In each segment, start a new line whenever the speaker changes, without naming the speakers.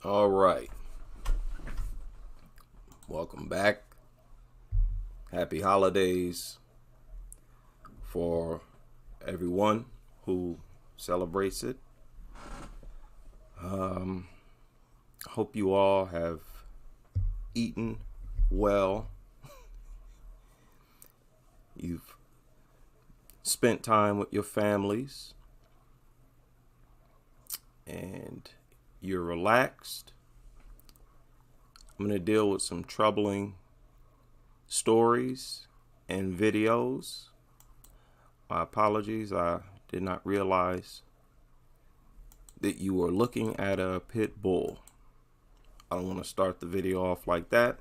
All right. Welcome back. Happy holidays for everyone who celebrates it. Hope you all have eaten well. You've spent time with your families and you're relaxed. I'm going to deal with some troubling stories and videos. My apologies, I did not realize that you were looking at a pit bull. I don't want to start the video off like that.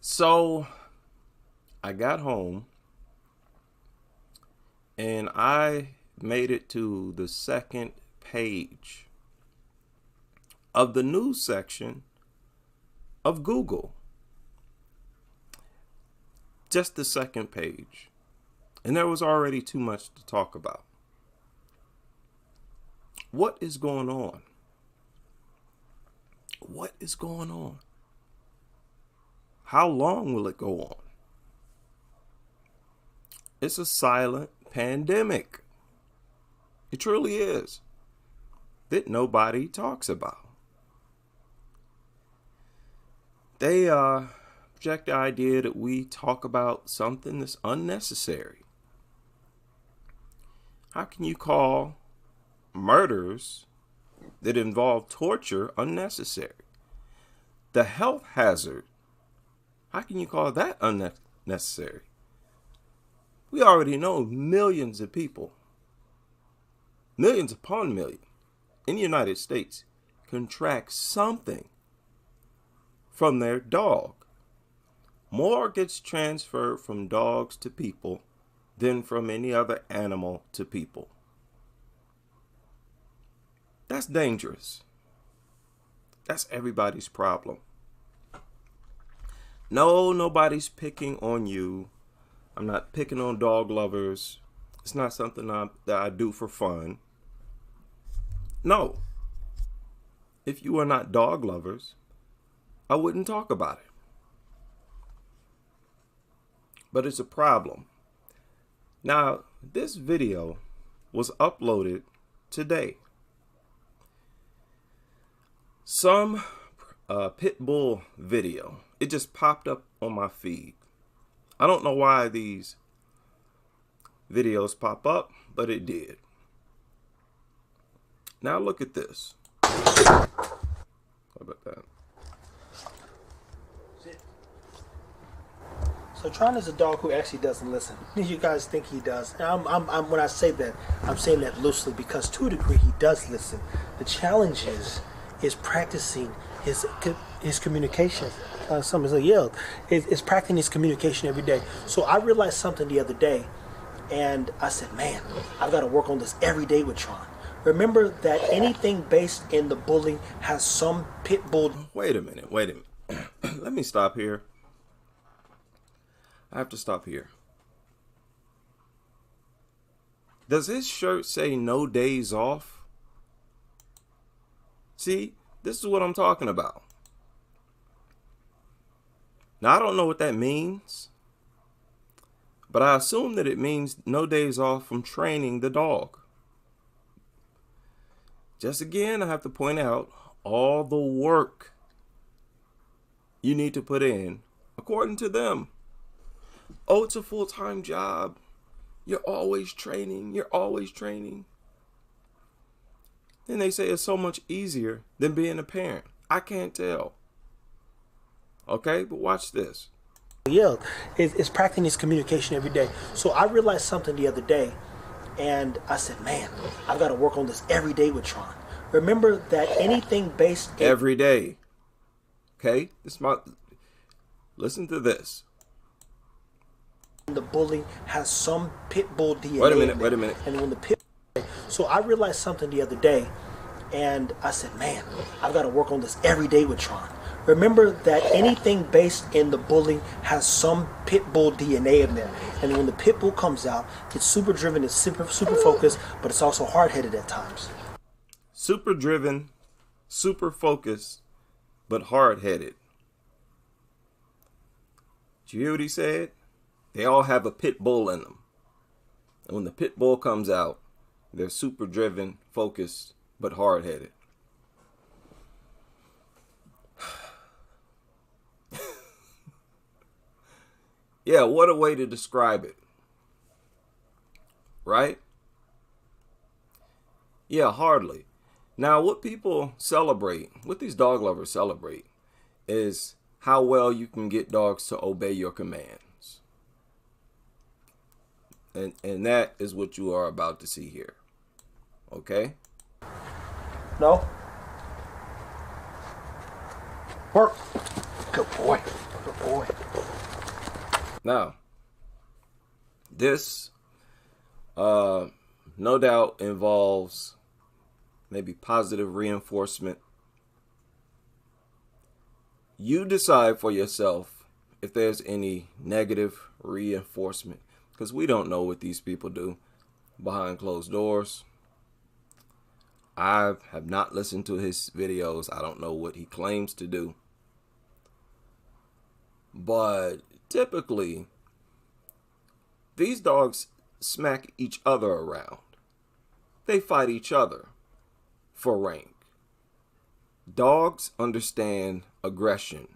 So I got home and I made it to the second page of the news section of Google. Just the second page. And there was already too much to talk about. What is going on? What is going on? How long will it go on? It's a silent pandemic. It truly is. That nobody talks about. They project the idea that we talk about something that's unnecessary. How can you call murders that involve torture unnecessary? The health hazard, how can you call that unnecessary? We already know millions of people, millions upon millions in the United States contract something from their dog. More gets transferred from dogs to people than from any other animal to people. That's dangerous. That's everybody's problem. No, nobody's picking on you. I'm not picking on dog lovers. It's not something that I do for fun. No. If you are not dog lovers, I wouldn't talk about it. But it's a problem. Now, this video was uploaded today. Some pit bull video. It just popped up on my feed. I don't know why these videos pop up, but it did. Now look at this. How about that?
So Tron is a dog who actually doesn't listen. You guys think he does. And when I say that, I'm saying that loosely because to a degree he does listen. The challenge is practicing his communication. Someone's like, yeah, it's practicing his communication every day. So I realized something the other day, and I said, man, I've got to work on this every day with Tron. Remember that anything based in the bullying has some pit bull.
Wait a minute. Let me stop here. I have to stop here. Does his shirt say no days off? See, this is what I'm talking about. Now, I don't know what that means, but I assume that it means no days off from training the dog. Just again, I have to point out all the work you need to put in, according to them. Oh, it's a full-time job. You're always training. You're always training. Then they say it's so much easier than being a parent. I can't tell. Okay, but watch this.
Yeah, it's practicing his communication every day. So I realized something the other day, and I said, man, I've got to work on this every day with Tron. Remember that anything based in
every day. Okay, listen to this.
The bullying has some pit bull DNA.
Wait a minute.
And when the pit, so I realized something the other day, And I said, man, I've got to work on this every day with Tron. Remember that anything based in the bully has some pit bull DNA in there. And when the pit bull comes out, it's super driven, it's super focused, but it's also hard-headed at times.
Super driven, super focused, but hard-headed. Did you hear what he said? They all have a pit bull in them. And when the pit bull comes out, they're super driven, focused, but hard-headed. Yeah, what a way to describe it. Right? Yeah, hardly. Now, what people celebrate, what these dog lovers celebrate, is how well you can get dogs to obey your commands. And that is what you are about to see here. Okay?
No? Work. Good boy. Good boy.
Now, this no doubt involves maybe positive reinforcement. You decide for yourself if there's any negative reinforcement, because we don't know what these people do behind closed doors. I have not listened to his videos. I don't know what he claims to do. But typically, these dogs smack each other around. They fight each other for rank. Dogs understand aggression.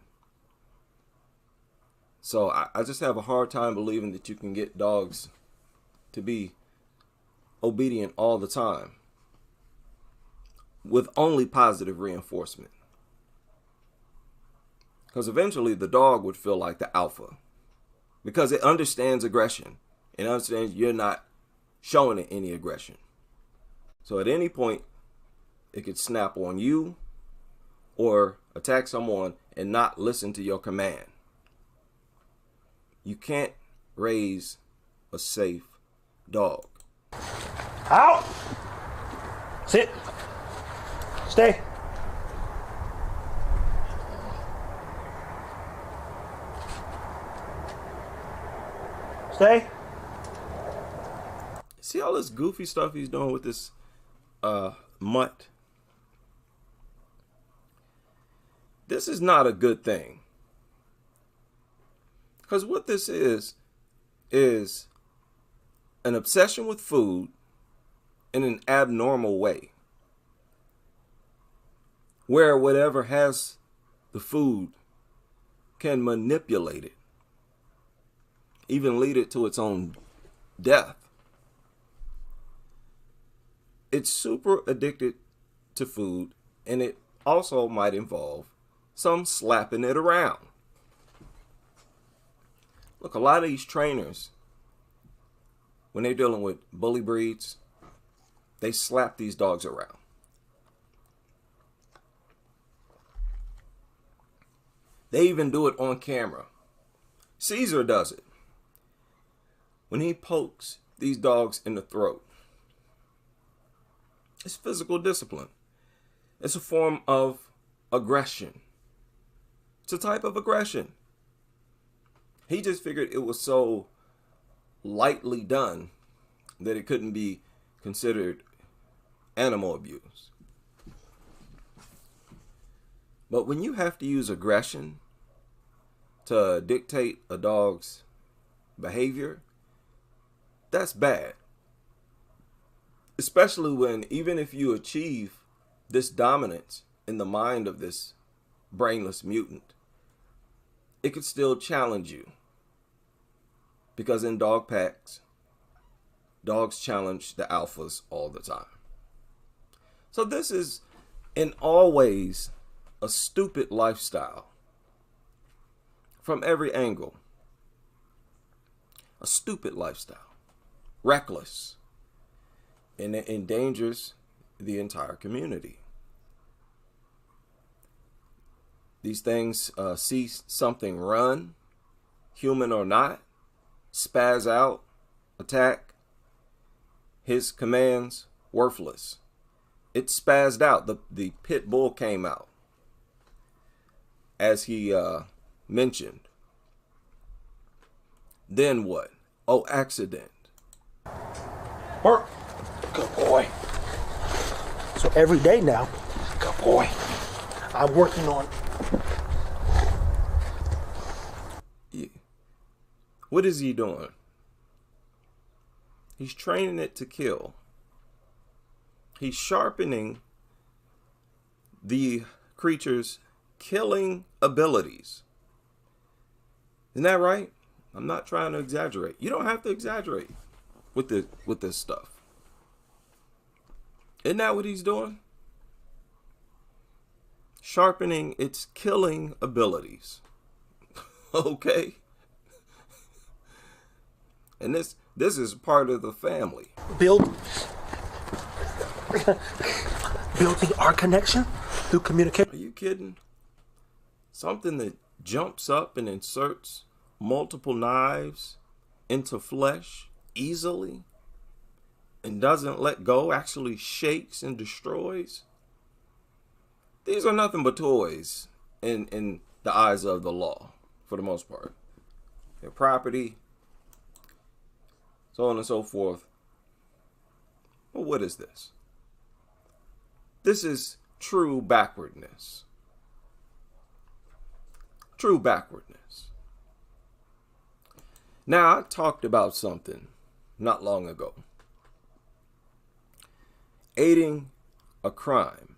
So I just have a hard time believing that you can get dogs to be obedient all the time with only positive reinforcement. Because eventually the dog would feel like the alpha. Because it understands aggression. It understands you're not showing it any aggression. So at any point, it could snap on you or attack someone and not listen to your command. You can't raise a safe dog.
Out! Sit! Stay! Stay!
See all this goofy stuff he's doing with this mutt? This is not a good thing. Because what this is an obsession with food in an abnormal way. Where whatever has the food can manipulate it. Even lead it to its own death. It's super addicted to food, and it also might involve some slapping it around. Look, a lot of these trainers, when they're dealing with bully breeds, they slap these dogs around. They even do it on camera. Caesar does it. When he pokes these dogs in the throat. It's physical discipline. It's a form of aggression. It's a type of aggression. He just figured it was so lightly done that it couldn't be considered animal abuse. But when you have to use aggression to dictate a dog's behavior, that's bad. Especially when, even if you achieve this dominance in the mind of this brainless mutant, it could still challenge you. Because in dog packs, dogs challenge the alphas all the time. So this is in all ways a stupid lifestyle from every angle. A stupid lifestyle. Reckless. And it endangers the entire community. These things see something run, human or not, spaz out, attack. His commands, worthless. it spazzed out. The pit bull came out, as he mentioned. Then what? Oh, accident.
Work. Good boy. So every day now, good boy, I'm working on.
Yeah. What is he doing? He's training it to kill. He's sharpening the creature's killing abilities. Isn't that right? I'm not trying to exaggerate. You don't have to exaggerate with this stuff. Isn't that what he's doing? Sharpening its killing abilities. Okay? And this is part of the family.
Building our connection through communication.
Are you kidding? Something that jumps up and inserts multiple knives into flesh easily and doesn't let go, actually shakes and destroys. These are nothing but toys in the eyes of the law, for the most part. Their property, so on and so forth. Well, what is this? This is true backwardness. True backwardness. Now, I talked about something not long ago. Aiding a crime.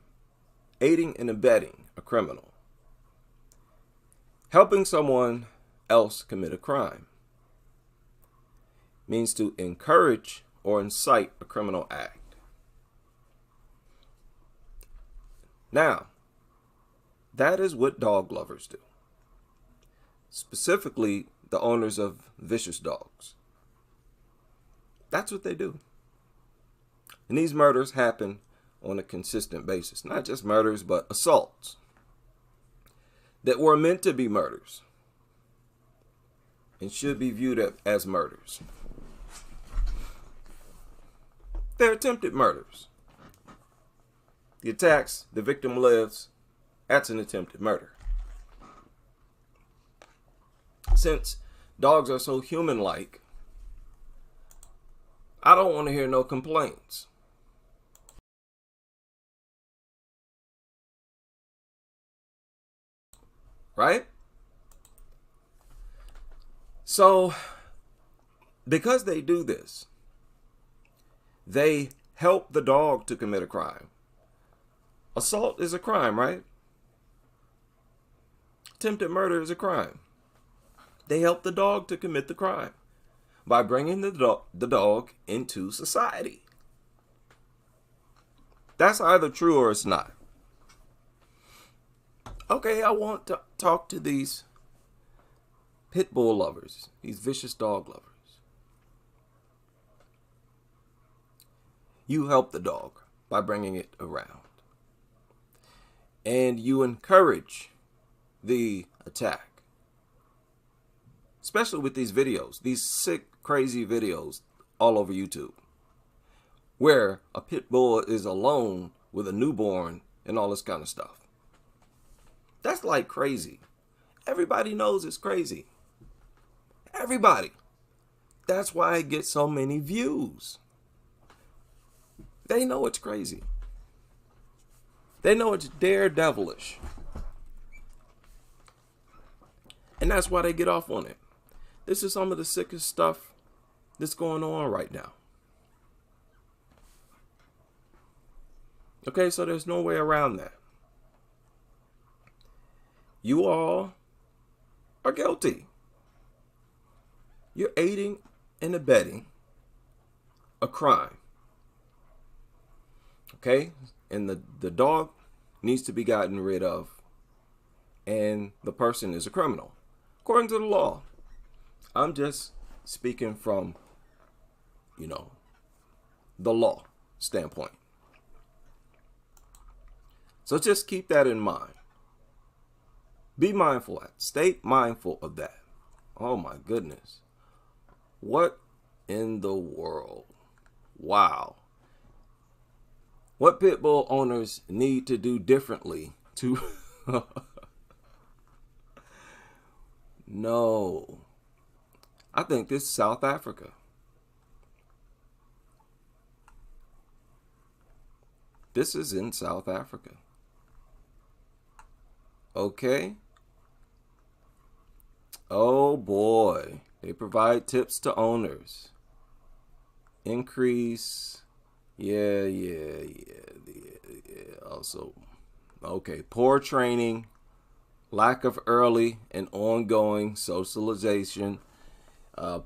Aiding and abetting a criminal. Helping someone else commit a crime means to encourage or incite a criminal act. Now, that is what dog lovers do. Specifically, the owners of vicious dogs. That's what they do. And these murders happen on a consistent basis. Not just murders, but assaults that were meant to be murders and should be viewed as murders. They're attempted murders. The attacks, the victim lives, that's an attempted murder. Since dogs are so human-like, I don't want to hear no complaints. Right? So, because they do this, they help the dog to commit a crime. Assault is a crime, right? Attempted murder is a crime. They help the dog to commit the crime by bringing the dog into society. That's either true or it's not. Okay, I want to talk to these pit bull lovers, these vicious dog lovers. You help the dog by bringing it around. And you encourage the attack. Especially with these videos, these sick, crazy videos all over YouTube, where a pit bull is alone with a newborn and all this kind of stuff. That's like crazy. Everybody knows it's crazy. Everybody. That's why it gets so many views. They know it's crazy. They know it's daredevilish. And that's why they get off on it. This is some of the sickest stuff that's going on right now. Okay, so there's no way around that. You all are guilty. You're aiding and abetting a crime. Okay? And the dog needs to be gotten rid of. And the person is a criminal. According to the law. I'm just speaking from, the law standpoint. So just keep that in mind. Be mindful of that. Stay mindful of that. Oh my goodness. What in the world? Wow. What pit bull owners need to do differently to... No. I think this is South Africa. This is in South Africa. Okay. Oh boy. They provide tips to owners. Increase. Yeah. Also, okay. Poor training. Lack of early and ongoing socialization.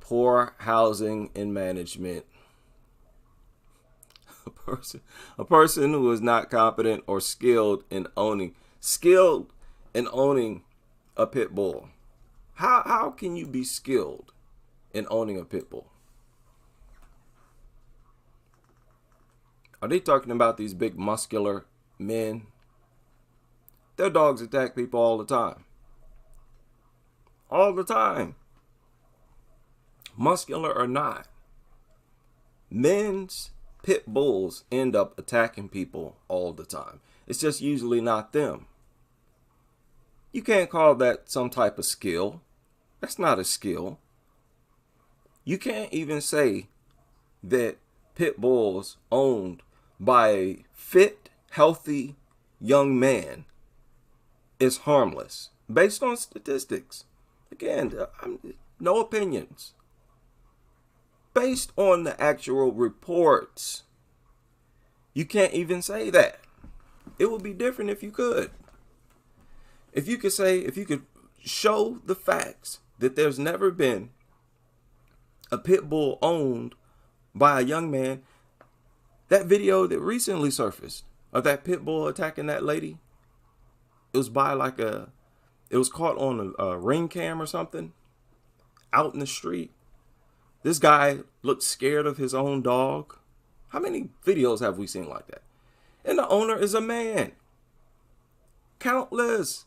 Poor housing and management. A person who is not competent or skilled in owning a pit bull. How can you be skilled in owning a pit bull? Are they talking about these big muscular men? Their dogs attack people all the time. All the time. Muscular or not. Men's pit bulls end up attacking people all the time. It's just usually not them. You can't call that some type of skill. That's not a skill. You can't even say that pit bulls owned by a fit, healthy young man is harmless based on statistics. Again, no opinions. Based on the actual reports, you can't even say that. It would be different if you could. If you could show the facts that there's never been a pit bull owned by a young man. That video that recently surfaced of that pit bull attacking that lady, it was caught on a ring cam or something out in the street. This guy looked scared of his own dog. How many videos have we seen like that? And the owner is a man. Countless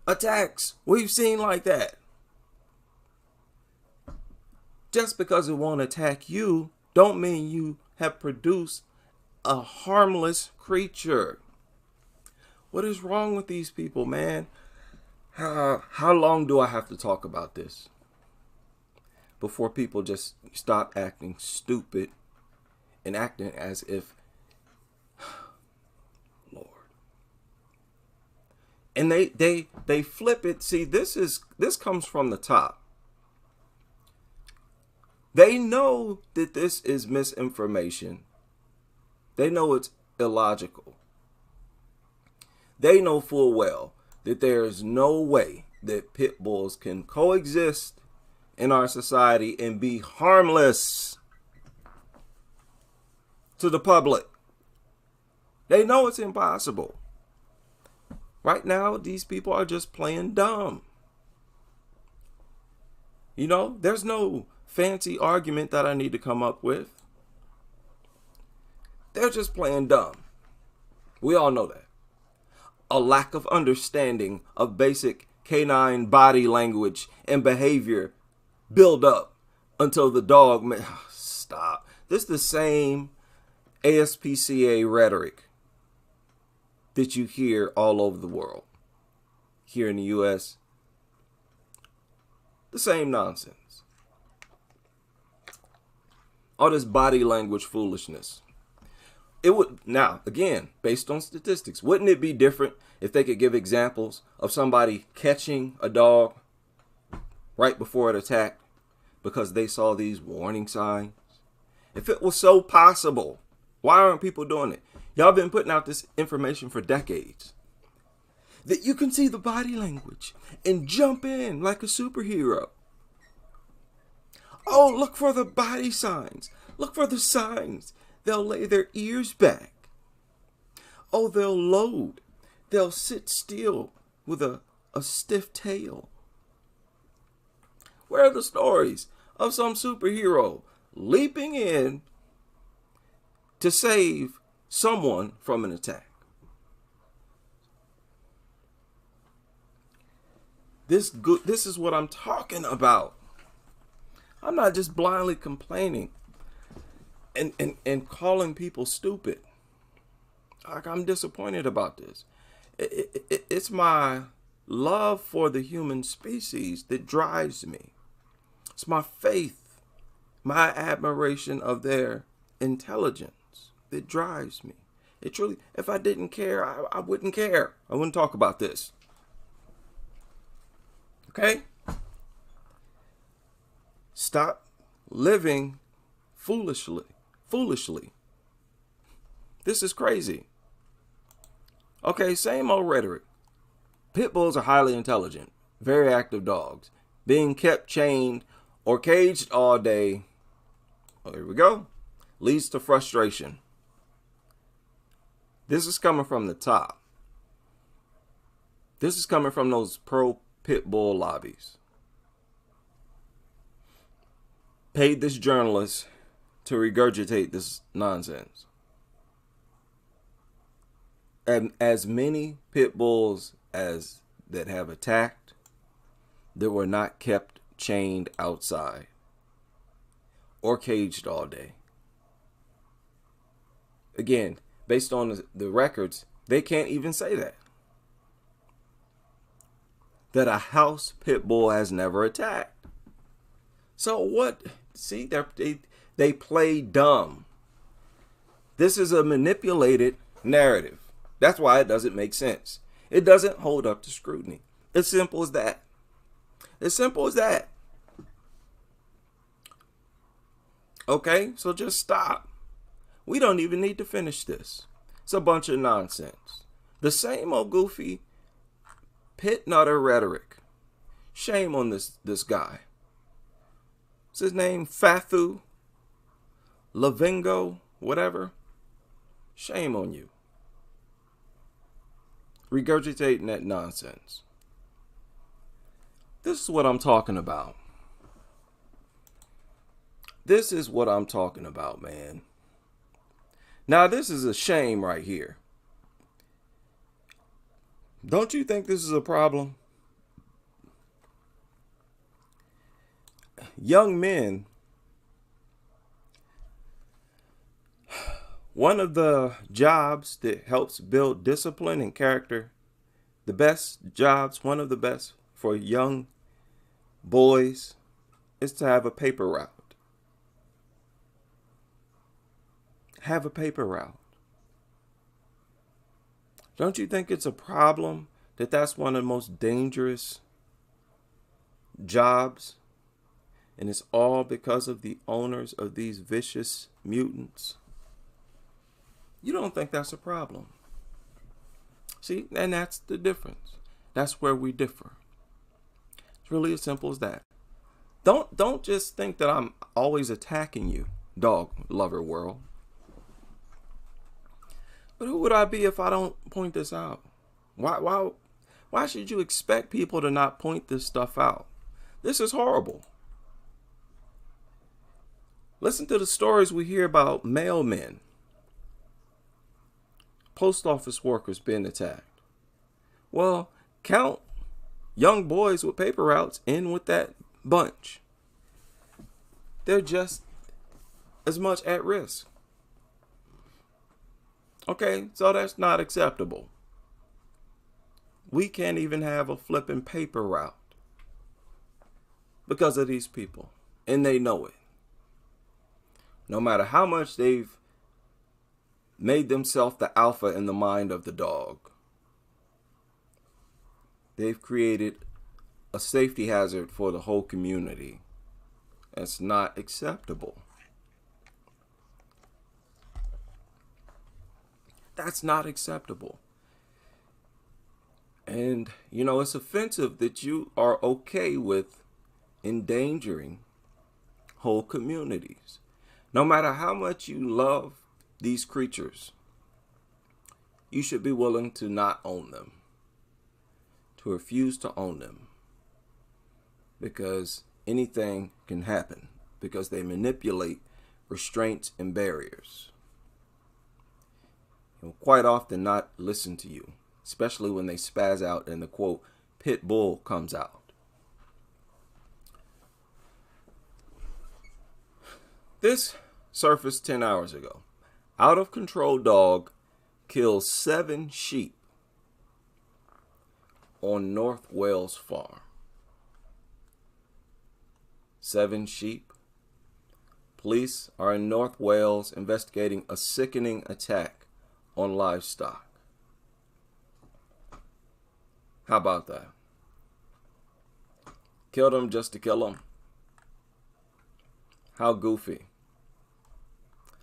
attacks we've seen like that. Just because it won't attack you, don't mean you have produced a harmless creature. What is wrong with these people, man? How long do I have to talk about this before people just stop acting stupid and acting as if, Lord. And they flip it. See, this comes from the top. They know that this is misinformation. They know it's illogical. They know full well that there is no way that pit bulls can coexist in our society and be harmless to the public. They know it's impossible. Right now, these people are just playing dumb. You know, there's no fancy argument that I need to come up with. They're just playing dumb. We all know that. A lack of understanding of basic canine body language and behavior build up until the dog stop. This is the same ASPCA rhetoric that you hear all over the world. Here in the US, the same nonsense. All this body language foolishness. It would, now, again, based on statistics, wouldn't it be different if they could give examples of somebody catching a dog right before it attacked because they saw these warning signs? If it was so possible, why aren't people doing it? Y'all been putting out this information for decades. That you can see the body language and jump in like a superhero. Oh, look for the body signs. Look for the signs. They'll lay their ears back. Oh, they'll load. They'll sit still with a stiff tail. Where are the stories of some superhero leaping in to save someone from an attack? This is what I'm talking about. I'm not just blindly complaining. and calling people stupid. Like, I'm disappointed about this. It's my love for the human species that drives me. It's my faith, my admiration of their intelligence that drives me. It truly, if I didn't care, I wouldn't care. I wouldn't talk about this. Okay? Stop living foolishly. This is crazy. Okay, same old rhetoric. Pit bulls are highly intelligent, very active dogs. Being kept chained or caged all day, oh, here we go, leads to frustration. This is coming from the top. This is coming from those pro pit bull lobbies. Paid this journalist to regurgitate this nonsense. And as many pit bulls as that have attacked, that were not kept chained outside or caged all day. Again, based on the records, they can't even say that. That a house pit bull has never attacked. So what? See, they play dumb. This is a manipulated narrative. That's why it doesn't make sense. It doesn't hold up to scrutiny. It's simple as that. As simple as that. Okay, so just stop. We don't even need to finish this. It's a bunch of nonsense. The same old goofy pit nutter rhetoric. Shame on this guy. What's his name? Fathu Lavingo, whatever. Shame on you. Regurgitating that nonsense. This is what I'm talking about. This is what I'm talking about, man. Now, this is a shame right here. Don't you think this is a problem? Young men, one of the jobs that helps build discipline and character, the best jobs, one of the best for young boys, is to have a paper route. Have a paper route. Don't you think it's a problem that that's one of the most dangerous jobs? And it's all because of the owners of these vicious mutants. You don't think that's a problem. See, and that's the difference. That's where we differ. It's really as simple as that. Don't just think that I'm always attacking you, dog lover world. But who would I be if I don't point this out? Why should you expect people to not point this stuff out? This is horrible. Listen to the stories we hear about mailmen, post office workers being attacked. Well, count young boys with paper routes in with that bunch. They're just as much at risk. Okay, so that's not acceptable. We can't even have a flipping paper route because of these people, and they know it. No matter how much they've made themselves the alpha in the mind of the dog, they've created a safety hazard for the whole community. That's not acceptable. That's not acceptable. And, you know, it's offensive that you are okay with endangering whole communities. No matter how much you love these creatures, you should be willing to not own them, to refuse to own them, because anything can happen, because they manipulate restraints and barriers. And quite often not listen to you, especially when they spaz out and the quote pit bull comes out. This surfaced 10 hours ago. Out of control dog kills 7 sheep on North Wales farm. 7 sheep. Police are in North Wales investigating a sickening attack on livestock. How about that? Killed them just to kill them. How goofy.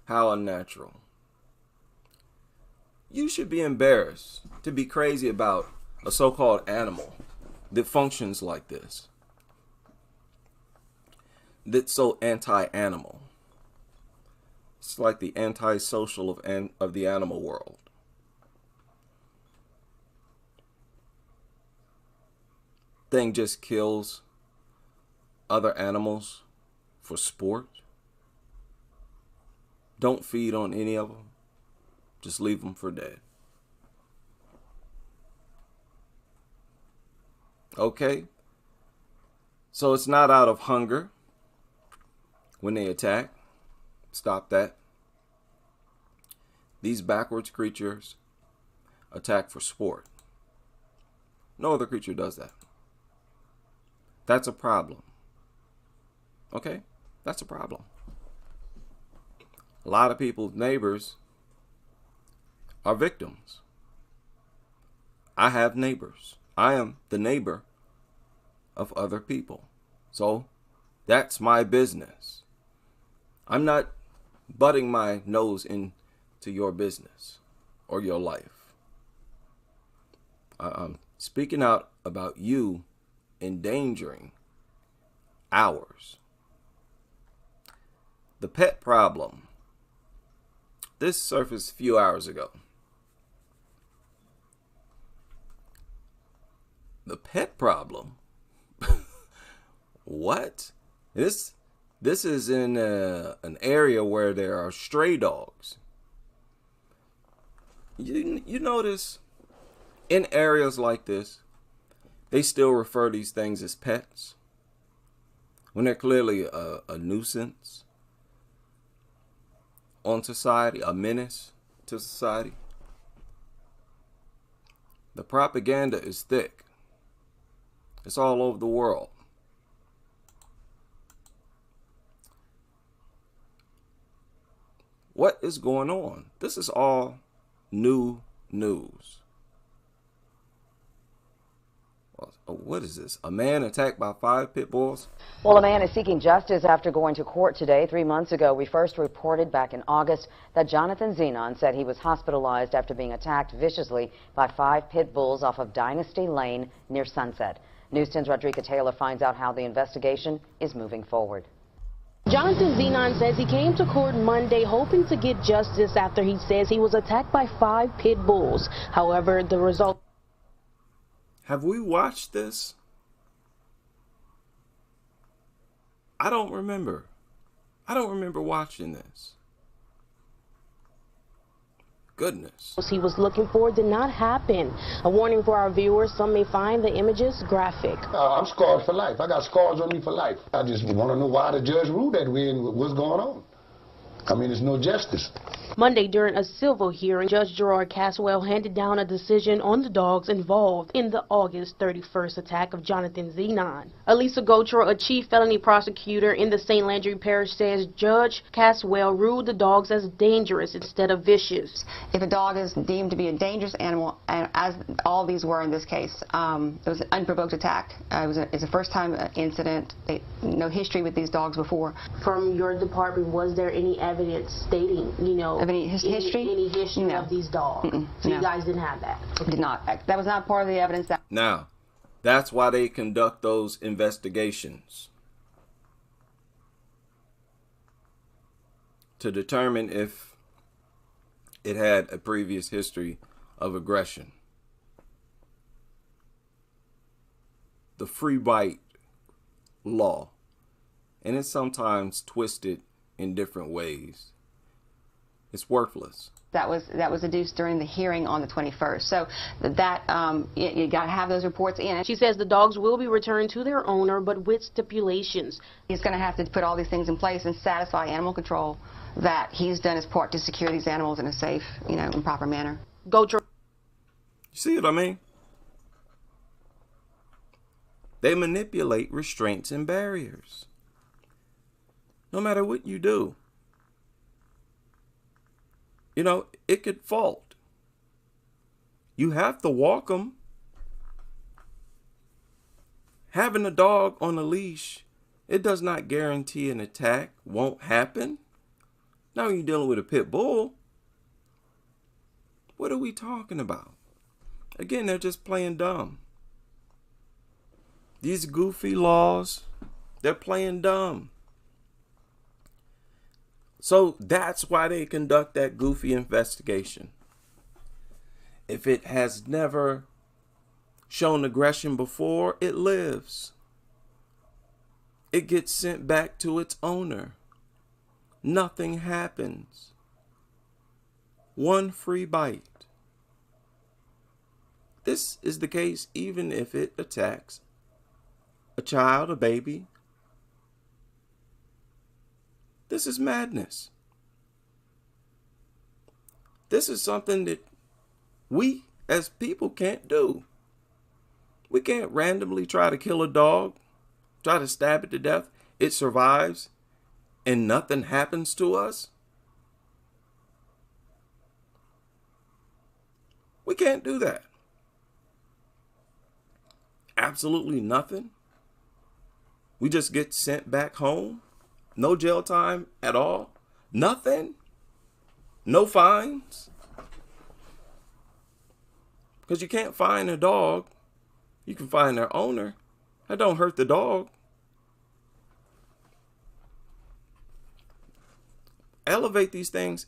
How unnatural. You should be embarrassed to be crazy about a so-called animal that functions like this. That's so anti-animal. It's like the anti-social of the animal world. Thing just kills other animals for sport. Don't feed on any of them. Just leave them for dead. Okay? So it's not out of hunger when they attack. Stop that. These backwards creatures attack for sport. No other creature does that. That's a problem. Okay? That's a problem. A lot of people's neighbors are victims. I have neighbors. I am the neighbor of other people. So that's my business. I'm not butting my nose into your business or your life. I'm speaking out about you endangering ours. The pet problem. This surfaced a few hours ago. The pet problem? What? This is in an area where there are stray dogs. You notice in areas like this, they still refer these things as pets when they're clearly a nuisance on society, a menace to society. The propaganda is thick. It's all over the world. What is going on? This is all new news. What is this? A man attacked by 5 pit bulls?
Well, a man is seeking justice after going to court today. 3 months ago, we first reported back in August that Jonathan Zenon said he was hospitalized after being attacked viciously by 5 pit bulls off of Dynasty Lane near Sunset. News 10's Rodrika Taylor finds out how the investigation is moving forward.
Jonathan Zenon says he came to court Monday hoping to get justice after he says he was attacked by 5 pit bulls. However, the result...
Have we watched this? I don't remember. I don't remember watching this. Goodness.
He was looking for did not happen. A warning for our viewers, some may find the images graphic.
I'm scarred for life. I got scars on me for life. I just want to know why the judge ruled that way and what's going on. I mean, there's no justice.
Monday, during a civil hearing, Judge Gerard Caswell handed down a decision on the dogs involved in the August 31st attack of Jonathan Zenon. Elisa Gotro, a chief felony prosecutor in the St. Landry Parish, says Judge Caswell ruled the dogs as dangerous instead of vicious.
If a dog is deemed to be a dangerous animal, and as all these were in this case, it was an unprovoked attack. It's a first-time incident. No history with these dogs before.
From your department, was there any evidence stating,
any history? No.
Of these dogs? So
no.
You guys didn't have that?
Okay. Did not. That was not part of the evidence.
Now, that's why they conduct those investigations. To determine if it had a previous history of aggression. The free bite law. And it's sometimes twisted in different ways. It's worthless.
That was adduced during the hearing on the 21st. So that you got to have those reports in.
She says the dogs will be returned to their owner, but with stipulations.
He's going to have to put all these things in place and satisfy animal control that he's done his part to secure these animals in a safe, and proper manner.
You
see what I mean? They manipulate restraints and barriers. No matter what you do. It could fault. You have to walk them. Having a dog on a leash, it does not guarantee an attack won't happen. Now you're dealing with a pit bull. What are we talking about? Again, they're just playing dumb. These goofy laws, they're playing dumb. So that's why they conduct that goofy investigation. If it has never shown aggression before, it lives. It gets sent back to its owner. Nothing happens. One free bite. This is the case even if it attacks a child, a baby. This is madness. This is something that we as people can't do. We can't randomly try to kill a dog, try to stab it to death. It survives and nothing happens to us. We can't do that. Absolutely nothing. We just get sent back home. No jail time at all. Nothing. No fines. Because you can't fine a dog. You can fine their owner. That don't hurt the dog. Elevate these things.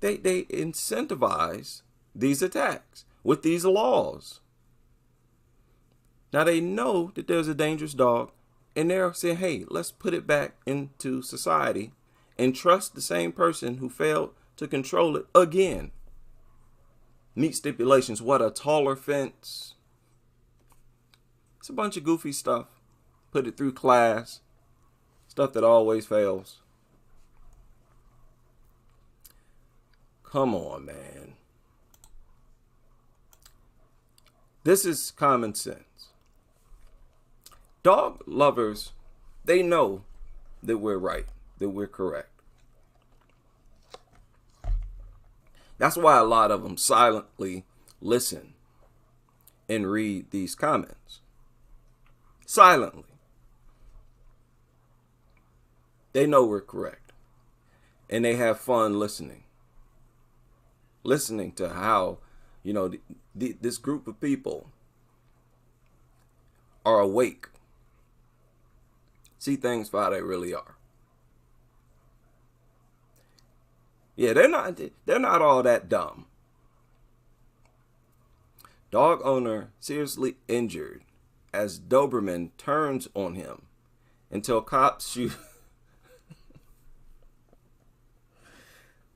They incentivize these attacks with these laws. Now they know that there's a dangerous dog. And they're saying, hey, let's put it back into society and trust the same person who failed to control it again. Meet stipulations. What, a taller fence? It's a bunch of goofy stuff. Put it through class. Stuff that always fails. Come on, man. This is common sense. Dog lovers, they know that we're right, that we're correct. That's why a lot of them silently listen and read these comments. Silently. They know we're correct. And they have fun listening. Listening to how, this group of people are awake. See things for how they really are. Yeah, they're not all that dumb. Dog owner seriously injured as Doberman turns on him until cops shoot.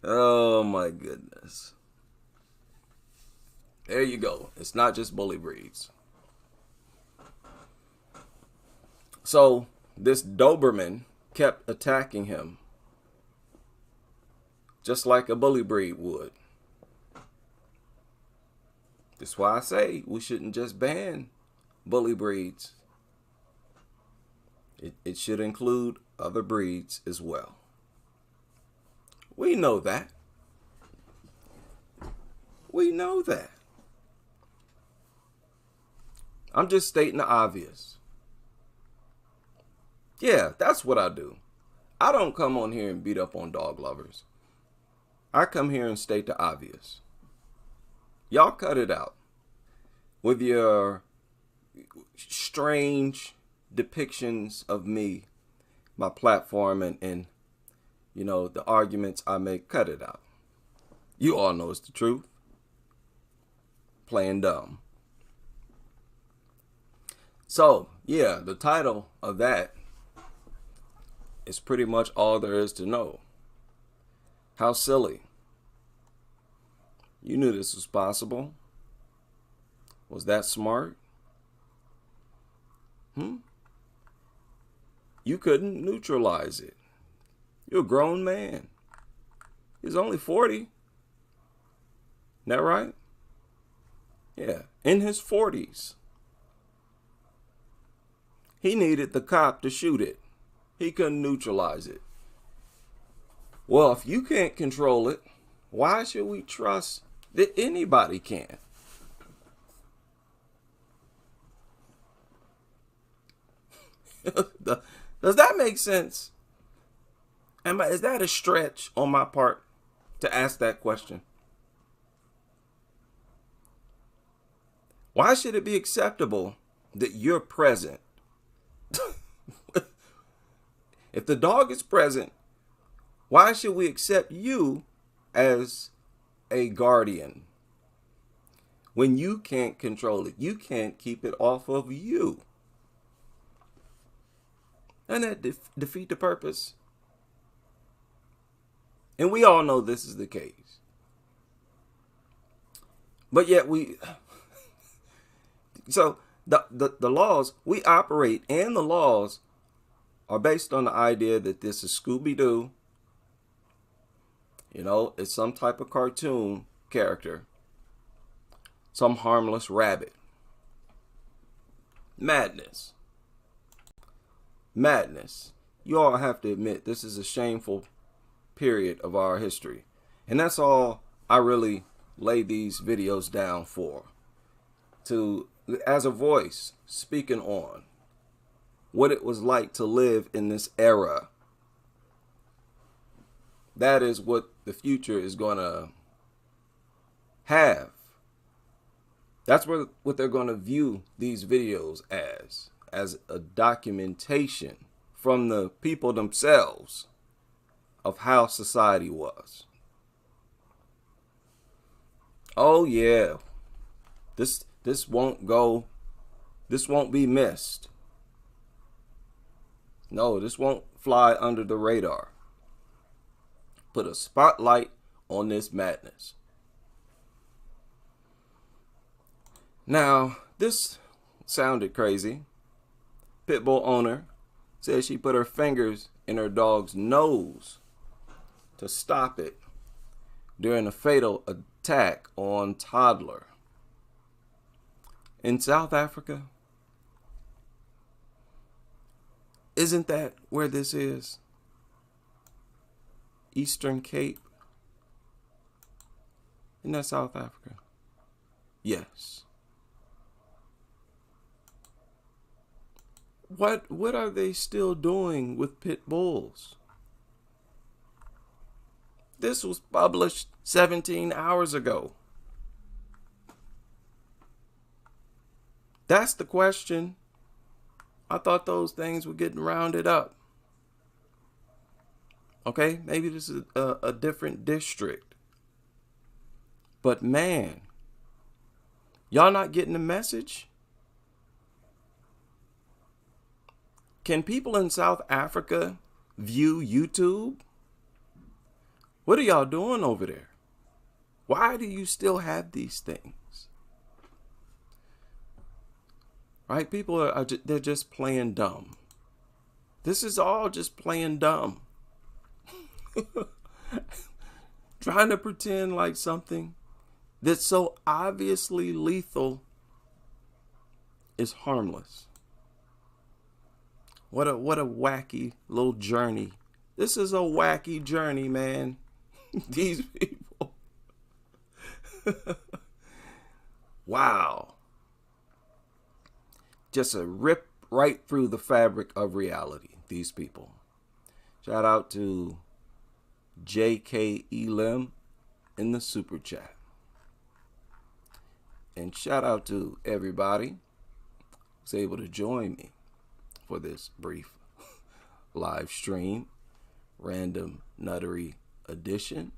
Oh my goodness. There you go. It's not just bully breeds. So this Doberman kept attacking him just like a bully breed would. That's why I say we shouldn't just ban bully breeds. It should include other breeds as well. We know that. We know that. I'm just stating the obvious. Yeah, that's what I do. I don't come on here and beat up on dog lovers. I come here and state the obvious. Y'all cut it out with your strange depictions of me, my platform, and the arguments I make. Cut it out. You all know it's the truth. Playing dumb. So, yeah, the title of that is pretty much all there is to know. How silly. You knew this was possible. Was that smart? You couldn't neutralize it. You're a grown man. He's only 40. Isn't that right? Yeah, in his 40s. He needed the cop to shoot it. He couldn't neutralize it. Well, if you can't control it, why should we trust that anybody can? Does that make sense? Is that a stretch on my part to ask that question? Why should it be acceptable that you're present? If the dog is present, why should we accept you as a guardian when you can't control it? You can't keep it off of you. And that defeat the purpose. And we all know this is the case. But yet so the laws, we operate, and the laws are based on the idea that this is Scooby-Doo. You know, it's some type of cartoon character. Some harmless rabbit. Madness. Madness. You all have to admit this is a shameful period of our history. And that's all I really lay these videos down for. As a voice speaking on what it was like to live in this era. That is what the future is going to have. That's what they're going to view these videos as a documentation from the people themselves of how society was. Oh yeah, this won't be missed. No, this won't fly under the radar. Put a spotlight on this madness. Now, this sounded crazy. Pitbull owner says she put her fingers in her dog's nose to stop it during a fatal attack on toddler. In South Africa? Isn't that where this is? Eastern Cape? Isn't that South Africa? Yes. What are they still doing with pit bulls? This was published 17 hours ago. That's the question. I thought those things were getting rounded up. Okay, maybe this is a different district. But man, y'all not getting the message? Can people in South Africa view YouTube? What are y'all doing over there? Why do you still have these things? Right? People they're just playing dumb. This is all just playing dumb. Trying to pretend like something that's so obviously lethal is harmless. What a wacky little journey. This is a wacky journey, man. These people. Wow. Just a rip right through the fabric of reality, these people. Shout out to J.K. Elim in the super chat. And shout out to everybody who's able to join me for this brief live stream, Random Nuttery edition.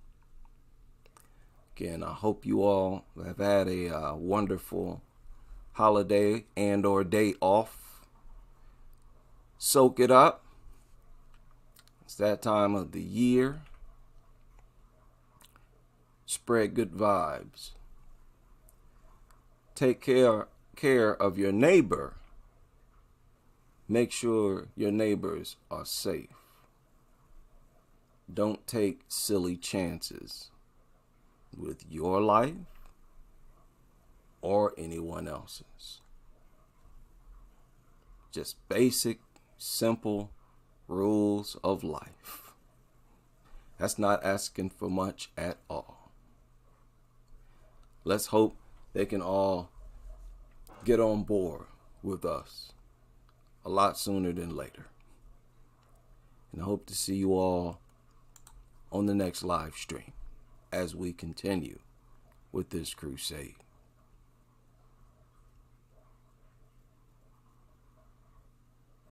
Again, I hope you all have had a wonderful holiday and or day off. Soak it up. It's that time of the year. Spread good vibes. Take care of your neighbor. Make sure your neighbors are safe. Don't take silly chances with your life or anyone else's. Just basic, simple rules of life. That's not asking for much at all. Let's hope they can all get on board with us a lot sooner than later. And I hope to see you all on the next live stream as we continue with this crusade.